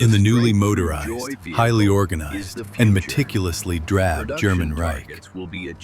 In the newly motorized, highly organized, and meticulously drab German Reich,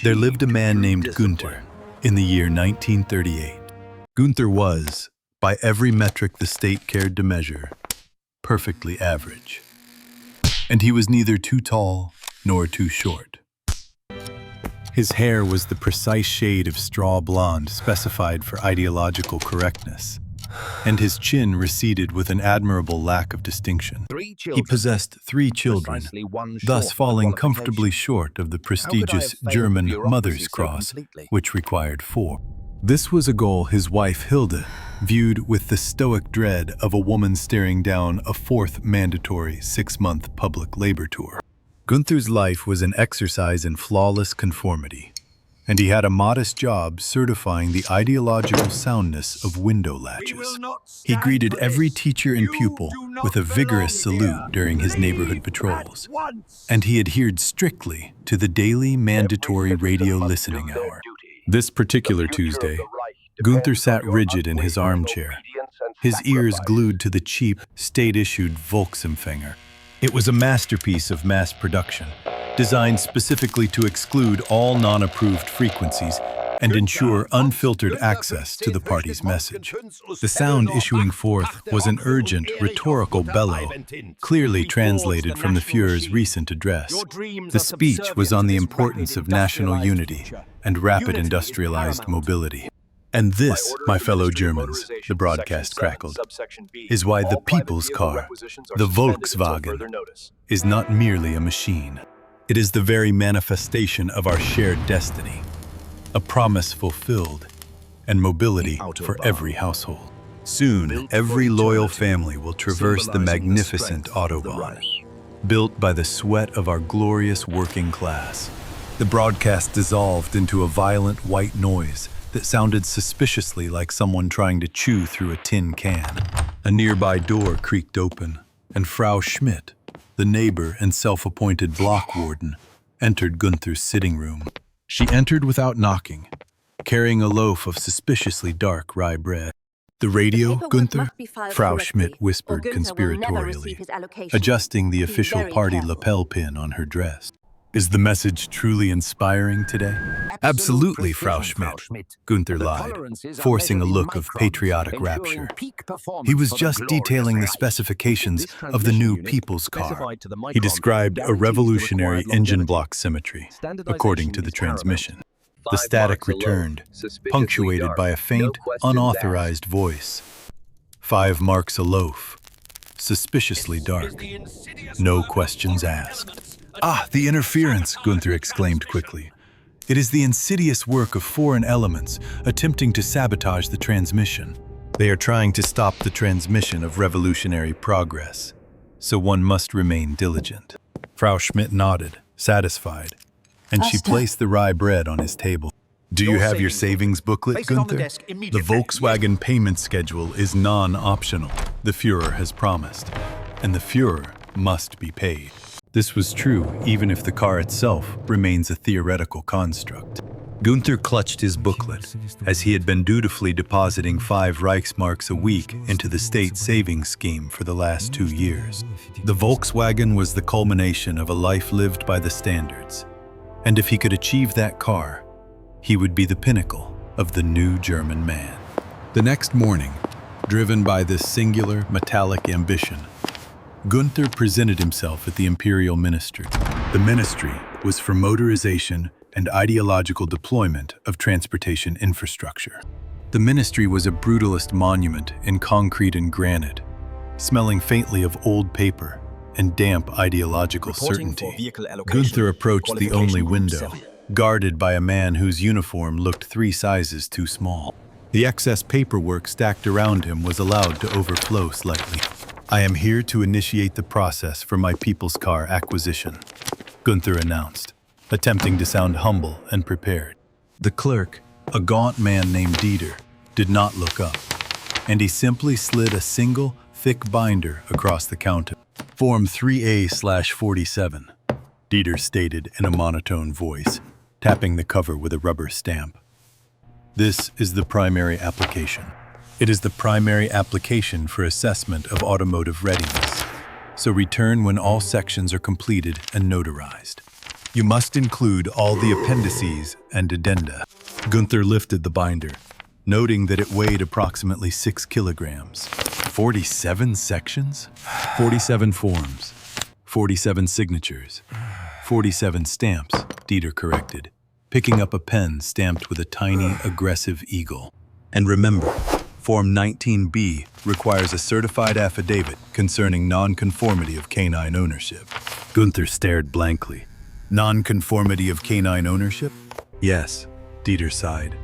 there lived a man named Günther in the year 1938. Günther was, by every metric the state cared to measure, perfectly average. And he was neither too tall nor too short. His hair was the precise shade of straw blonde specified for ideological correctness, and his chin receded with an admirable lack of distinction. He possessed 3 children, thus falling comfortably short of the prestigious German Mother's Cross, which required 4. This was a goal his wife Hilde viewed with the stoic dread of a woman staring down a 4th mandatory 6-month public labor tour. Günther's life was an exercise in flawless conformity, and he had a modest job certifying the ideological soundness of window latches. He greeted every teacher and pupil with a vigorous salute during his neighborhood patrols, and he adhered strictly to the daily mandatory radio listening hour. This particular Tuesday, Günther sat rigid in his armchair, his ears glued to the cheap, state-issued Volkswagen. It was a masterpiece of mass production, designed specifically to exclude all non-approved frequencies and ensure unfiltered access to the party's message. The sound issuing forth was an urgent, rhetorical bellow, clearly translated from the Führer's recent address. The speech was on the importance of national unity and rapid industrialized mobility. And this, my fellow Germans, the broadcast crackled, is why the people's car, the Volkswagen, is not merely a machine. It is the very manifestation of our shared destiny, a promise fulfilled, and mobility for every household. Soon, every loyal family will traverse the magnificent Autobahn, built by the sweat of our glorious working class. The broadcast dissolved into a violent white noise that sounded suspiciously like someone trying to chew through a tin can. A nearby door creaked open, and Frau Schmidt, the neighbor and self-appointed block warden, entered Günther's sitting room. She entered without knocking, carrying a loaf of suspiciously dark rye bread. "The radio, Günther?" Frau Schmidt whispered conspiratorially, adjusting the official party lapel pin on her dress. "Is the message truly inspiring today?" "Absolutely, Frau Schmidt," Günther lied, forcing a look of patriotic rapture. He was just detailing the specifications of the new people's car. He described a revolutionary engine block symmetry, according to the transmission. The static returned, punctuated by a faint, unauthorized voice. 5 marks a loaf, suspiciously dark. No questions asked. "Ah, the interference," Günther exclaimed quickly. "It is the insidious work of foreign elements attempting to sabotage the transmission. They are trying to stop the transmission of revolutionary progress, so one must remain diligent." Frau Schmidt nodded, satisfied, and she placed the rye bread on his table. "Do you have your savings booklet, Günther? The Volkswagen payment schedule is non-optional. The Führer has promised, and the Führer must be paid." This was true even if the car itself remains a theoretical construct. Günther clutched his booklet, as he had been dutifully depositing 5 Reichsmarks a week into the state savings scheme for the last 2 years. The Volkswagen was the culmination of a life lived by the standards, and if he could achieve that car, he would be the pinnacle of the new German man. The next morning, driven by this singular metallic ambition, Günther presented himself at the Imperial Ministry. The ministry was for motorization and ideological deployment of transportation infrastructure. The ministry was a brutalist monument in concrete and granite, smelling faintly of old paper and damp ideological certainty. Günther approached the only window, guarded by a man whose uniform looked 3 sizes too small. The excess paperwork stacked around him was allowed to overflow slightly. "I am here to initiate the process for my people's car acquisition," Günther announced, attempting to sound humble and prepared. The clerk, a gaunt man named Dieter, did not look up, and he simply slid a single, thick binder across the counter. "Form 3A/47, Dieter stated in a monotone voice, tapping the cover with a rubber stamp. "This is the primary application. It is the primary application for assessment of automotive readiness. So return when all sections are completed and notarized. You must include all the appendices and addenda. Günther lifted the binder, noting that it weighed approximately 6 kilograms. 47 sections? 47 forms. 47 signatures. 47 stamps, Dieter corrected, picking up a pen stamped with a tiny, aggressive eagle. And remember, Form 19B requires a certified affidavit concerning non-conformity of canine ownership. Günther stared blankly. Non-conformity of canine ownership? Yes, Dieter sighed,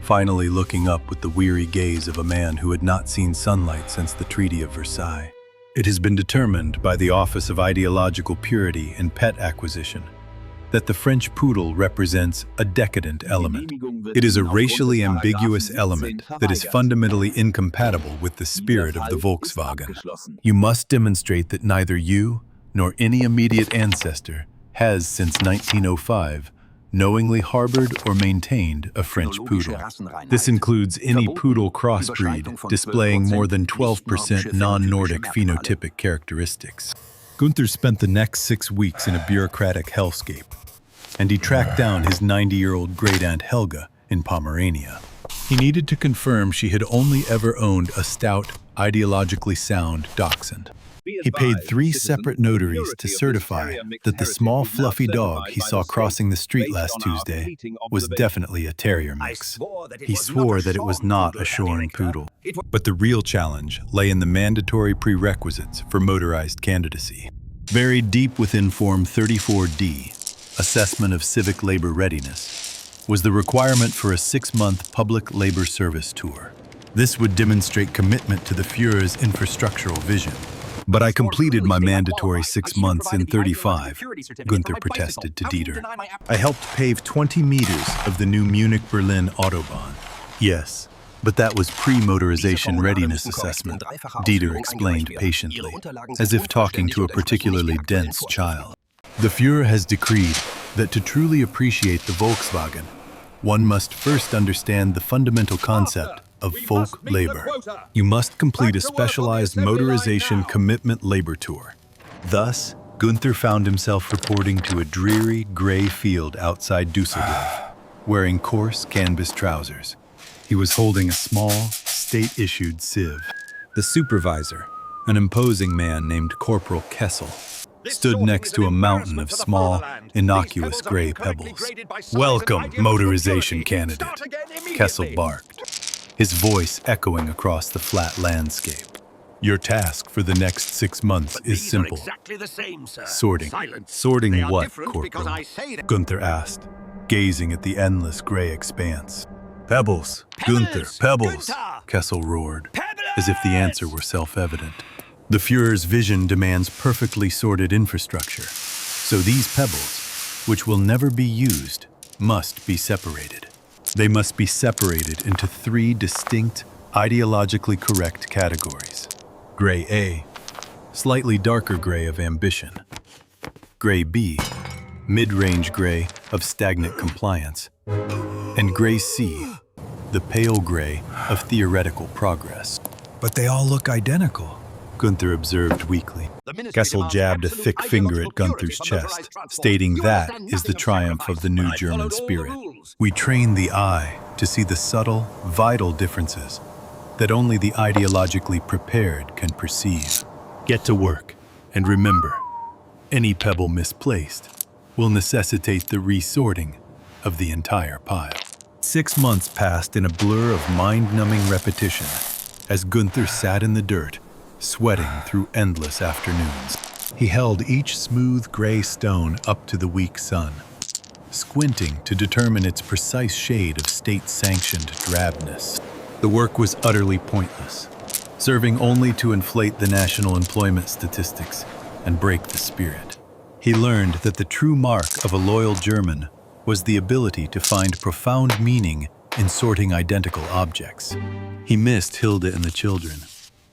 finally looking up with the weary gaze of a man who had not seen sunlight since the Treaty of Versailles. It has been determined by the Office of Ideological Purity in Pet Acquisition that the French poodle represents a decadent element. It is a racially ambiguous element that is fundamentally incompatible with the spirit of the Volkswagen. You must demonstrate that neither you nor any immediate ancestor has, since 1905, knowingly harbored or maintained a French poodle. This includes any poodle crossbreed displaying more than 12% non-Nordic phenotypic characteristics. Günther spent the next 6 weeks in a bureaucratic hellscape, and he tracked down his 90-year-old great-aunt Helga in Pomerania. He needed to confirm she had only ever owned a stout, ideologically sound dachshund. He paid 3 separate notaries to certify that the small fluffy dog he saw crossing the street last Tuesday was definitely a terrier mix. He swore that it was not a shorn poodle. But the real challenge lay in the mandatory prerequisites for motorized candidacy. Buried deep within Form 34D, Assessment of Civic Labor Readiness, was the requirement for a 6-month public labor service tour. This would demonstrate commitment to the Führer's infrastructural vision. But I completed my mandatory 6 months in 35, Günther protested to Dieter. I helped pave 20 meters of the new Munich-Berlin Autobahn. Yes, but that was pre-motorization readiness assessment, Dieter explained patiently, as if talking to a particularly dense child. The Führer has decreed that to truly appreciate the Volkswagen, one must first understand the fundamental concept of folk labor. You must complete a specialized motorization commitment labor tour. Thus, Günther found himself reporting to a dreary gray field outside Düsseldorf, wearing coarse canvas trousers. He was holding a small, state-issued sieve. The supervisor, an imposing man named Corporal Kessel, stood next to a mountain of small, innocuous gray pebbles. "Welcome, motorization candidate," Kessel barked, his voice echoing across the flat landscape. "Your task for the next 6 months is simple. Sorting. Sorting what, Corporal?" Günther asked, gazing at the endless gray expanse. "Pebbles, Günther, pebbles," Kessel roared, as if the answer were self-evident. The Führer's vision demands perfectly sorted infrastructure, so these pebbles, which will never be used, must be separated. They must be separated into 3 distinct, ideologically correct categories. Gray A, slightly darker gray of ambition. Gray B, mid-range gray of stagnant compliance. And Gray C, the pale gray of theoretical progress. "But they all look identical," Günther observed weakly. Kessel jabbed a thick finger at Günther's chest, stating that is the triumph of the new German spirit. "We train the eye to see the subtle, vital differences that only the ideologically prepared can perceive. Get to work, and remember, any pebble misplaced will necessitate the resorting of the entire pile." 6 months passed in a blur of mind-numbing repetition as Günther sat in the dirt, sweating through endless afternoons. He held each smooth gray stone up to the weak sun, squinting to determine its precise shade of state-sanctioned drabness. The work was utterly pointless, serving only to inflate the national employment statistics and break the spirit. He learned that the true mark of a loyal German was the ability to find profound meaning in sorting identical objects. He missed Hilda and the children,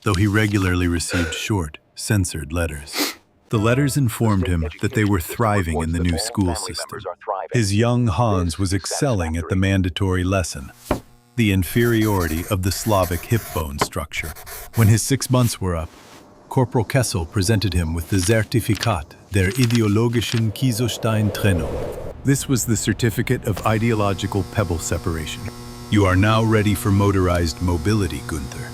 though he regularly received short, censored letters. The letters informed him that they were thriving in the new school system. His young Hans was excelling at the mandatory lesson, the inferiority of the Slavic hip bone structure. When his 6 months were up, Corporal Kessel presented him with the Zertifikat der ideologischen Kieselstein-Trennung. This was the certificate of ideological pebble separation. "You are now ready for motorized mobility, Günther,"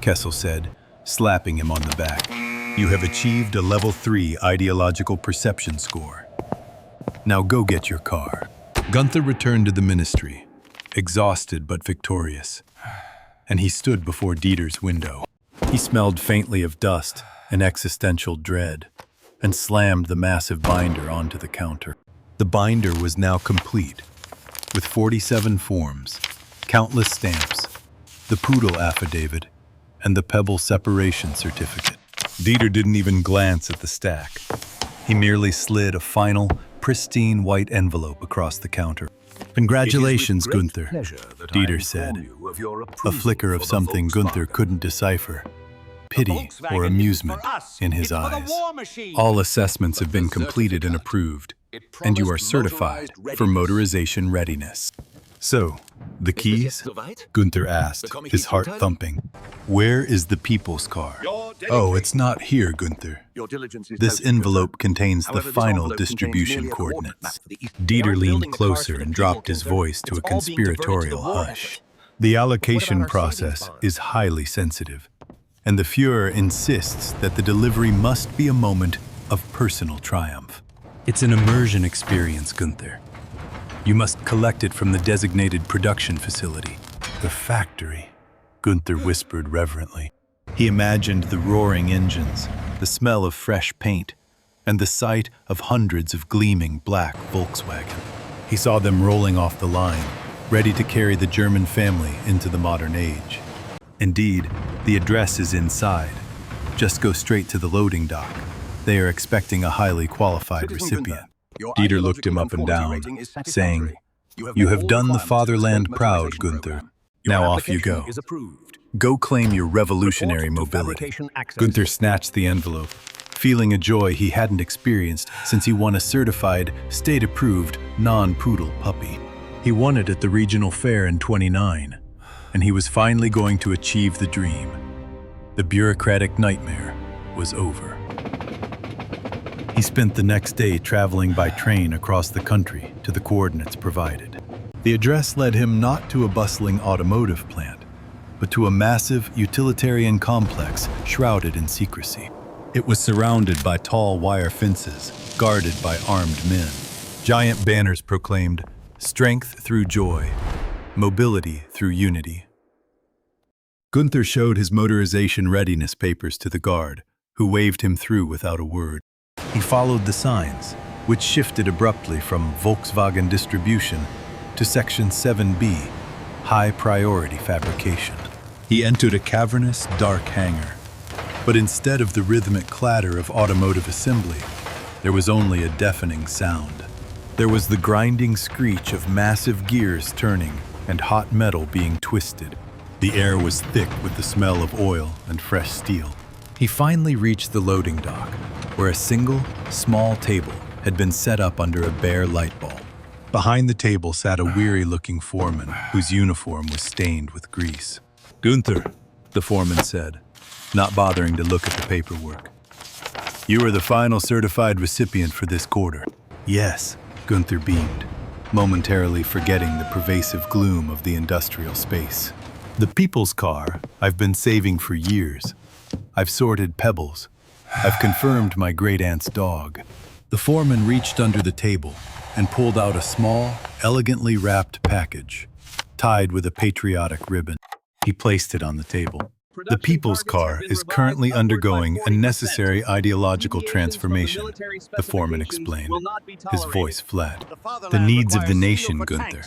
Kessel said, slapping him on the back. "You have achieved a level 3 ideological perception score. Now go get your car." Günther returned to the ministry, exhausted but victorious, and he stood before Dieter's window. He smelled faintly of dust and existential dread, and slammed the massive binder onto the counter. The binder was now complete, with 47 forms, countless stamps, the poodle affidavit, and the pebble separation certificate. Dieter didn't even glance at the stack. He merely slid a final, pristine white envelope across the counter. "Congratulations, Günther," Dieter said, a flicker of something Günther couldn't decipher, pity or amusement in his eyes. "All assessments have been completed and approved, and you are certified for motorization readiness." "So, the keys?" Günther asked, his heart thumping. "Where is the people's car?" "Oh, it's not here, Günther. This envelope contains the final distribution coordinates." Dieter leaned closer and dropped his voice to a conspiratorial hush. "The allocation process is highly sensitive, and the Führer insists that the delivery must be a moment of personal triumph. It's an immersion experience, Günther. You must collect it from the designated production facility." "The factory," Günther whispered reverently. He imagined the roaring engines, the smell of fresh paint, and the sight of hundreds of gleaming black Volkswagen. He saw them rolling off the line, ready to carry the German family into the modern age. Indeed, the address is inside. Just go straight to the loading dock. They are expecting a highly qualified recipient. Dieter looked him up and down, saying, "You have done the fatherland proud, Günther. Now off you go. Go claim your revolutionary mobility." Günther snatched the envelope, feeling a joy he hadn't experienced since he won a certified, state-approved, non-poodle puppy. He won it at the regional fair in '29, and he was finally going to achieve the dream. The bureaucratic nightmare was over. He spent the next day traveling by train across the country to the coordinates provided. The address led him not to a bustling automotive plant, but to a massive utilitarian complex shrouded in secrecy. It was surrounded by tall wire fences, guarded by armed men. Giant banners proclaimed, "Strength through joy, mobility through unity." Günther showed his motorization readiness papers to the guard, who waved him through without a word. He followed the signs, which shifted abruptly from Volkswagen distribution to Section 7B, high priority fabrication. He entered a cavernous, dark hangar. But instead of the rhythmic clatter of automotive assembly, there was only a deafening sound. There was the grinding screech of massive gears turning and hot metal being twisted. The air was thick with the smell of oil and fresh steel. He finally reached the loading dock, where a single, small table had been set up under a bare light bulb. Behind the table sat a weary-looking foreman whose uniform was stained with grease. "Günther," the foreman said, not bothering to look at the paperwork. "You are the final certified recipient for this quarter." "Yes," Günther beamed, momentarily forgetting the pervasive gloom of the industrial space. "The people's car I've been saving for years. I've sorted pebbles. I've confirmed my great-aunt's dog." The foreman reached under the table and pulled out a small, elegantly wrapped package, tied with a patriotic ribbon. He placed it on the table. "The people's car is currently undergoing a necessary ideological transformation," the foreman explained, his voice flat. "The needs of the nation, Günther.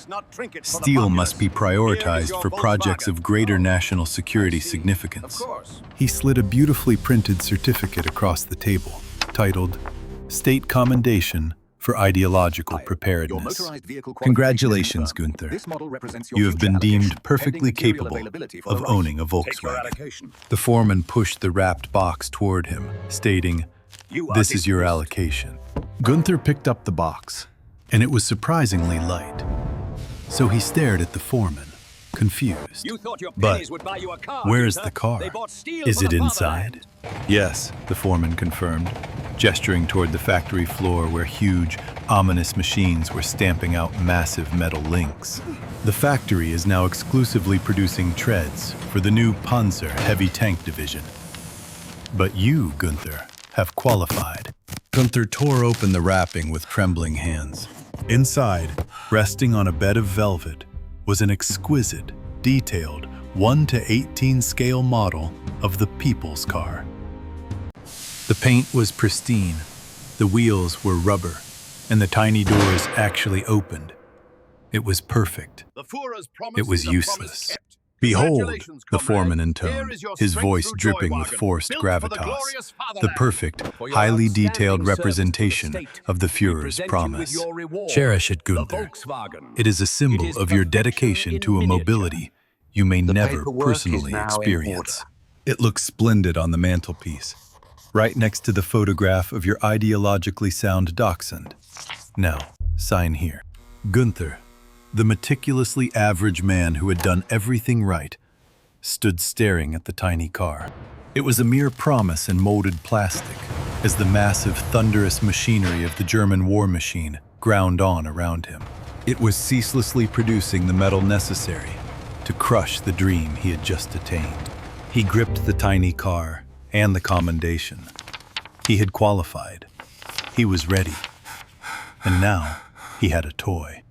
Steel must be prioritized for projects of greater national security significance." He slid a beautifully printed certificate across the table, titled, "State Commendation for Ideological Preparedness." "Congratulations, Günther. You have been deemed perfectly capable of owning a Volkswagen." The foreman pushed the wrapped box toward him, stating, "This is your allocation." Günther picked up the box, and it was surprisingly light. So he stared at the foreman, confused. You thought your But pennies would buy you a car, where's Günther. the car? They bought steel Is from it the inside? fatherland. Yes, the foreman confirmed, gesturing toward the factory floor where huge, ominous machines were stamping out massive metal links. The factory is now exclusively producing treads for the new Panzer heavy tank division. But you, Günther, have qualified. Günther tore open the wrapping with trembling hands. Inside, resting on a bed of velvet, was an exquisite, detailed 1:18 scale model of the people's car. The paint was pristine, the wheels were rubber, and the tiny doors actually opened. It was perfect. It was useless. Behold, the foreman intoned, his voice dripping with forced gravitas. The perfect, highly detailed representation of the Führer's promise. Cherish it, Günther. It is a symbol of your dedication to a mobility you may never personally experience. It looks splendid on the mantelpiece, right next to the photograph of your ideologically sound dachshund. Now, sign here. Günther, the meticulously average man who had done everything right, stood staring at the tiny car. It was a mere promise in molded plastic, as the massive, thunderous machinery of the German war machine ground on around him. It was ceaselessly producing the metal necessary to crush the dream he had just attained. He gripped the tiny car and the commendation. He had qualified. He was ready. And now he had a toy.